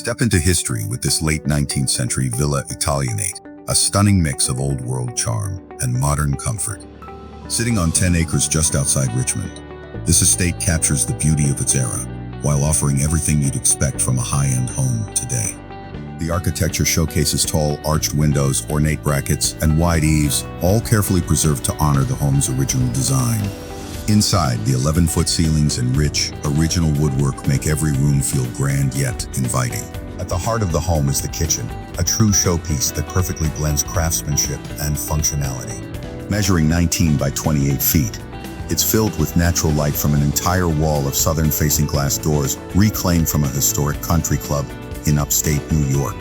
Step into history with this late 19th century Villa Italinate, a stunning mix of old-world charm and modern comfort. Sitting on 10 acres just outside Richmond, this estate captures the beauty of its era, while offering everything you'd expect from a high-end home today. The architecture showcases tall, arched windows, ornate brackets, and wide eaves, all carefully preserved to honor the home's original design. Inside, the 11-foot ceilings and rich, original woodwork make every room feel grand yet inviting. At the heart of the home is the kitchen, a true showpiece that perfectly blends craftsmanship and functionality. Measuring 19 by 28 feet, it's filled with natural light from an entire wall of southern-facing glass doors reclaimed from a historic country club in upstate New York.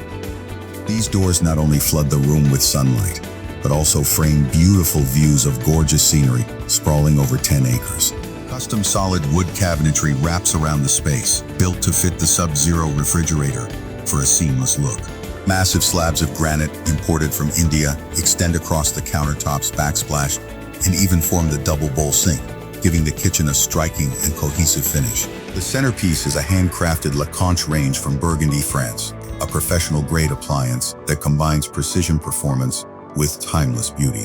These doors not only flood the room with sunlight, but also frame beautiful views of gorgeous scenery sprawling over 10 acres. Custom solid wood cabinetry wraps around the space, built to fit the Sub-Zero refrigerator for a seamless look. Massive slabs of granite imported from India extend across the countertop's backsplash and even form the double bowl sink, giving the kitchen a striking and cohesive finish. The centerpiece is a handcrafted La Conche range from Burgundy, France, a professional-grade appliance that combines precision performance with timeless beauty.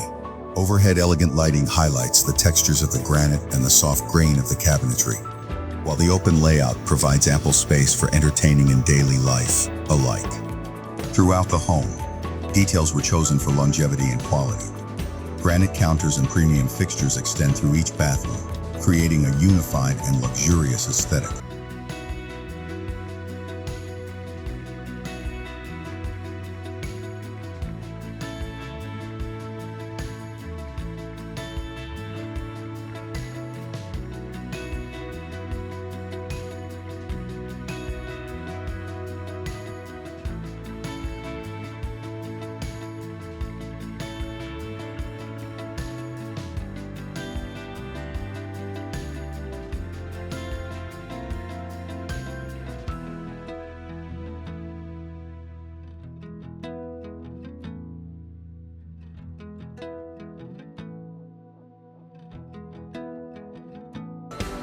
Overhead elegant lighting highlights the textures of the granite and the soft grain of the cabinetry, while the open layout provides ample space for entertaining and daily life alike. Throughout the home, details were chosen for longevity and quality. Granite counters and premium fixtures extend through each bathroom, creating a unified and luxurious aesthetic.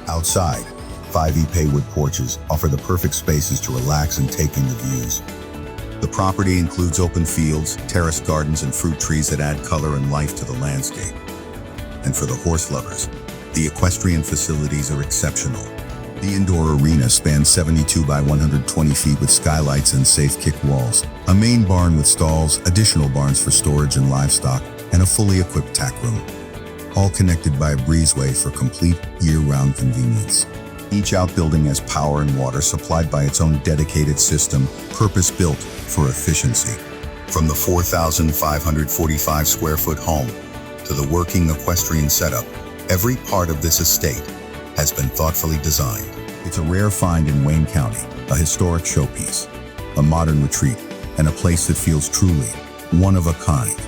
Outside, 5 wood porches offer the perfect spaces to relax and take in the views. The property includes open fields, terraced gardens, and fruit trees that add color and life to the landscape. And for the horse lovers, the equestrian facilities are exceptional. The indoor arena spans 72 by 120 feet with skylights and safe kick walls, a main barn with stalls, additional barns for storage and livestock, and a fully equipped tack room, all connected by a breezeway for complete year-round convenience. Each outbuilding has power and water supplied by its own dedicated system, purpose-built for efficiency. From the 4,545 square foot home to the working equestrian setup, every part of this estate has been thoughtfully designed. It's a rare find in Wayne County, a historic showpiece, a modern retreat, and a place that feels truly one of a kind.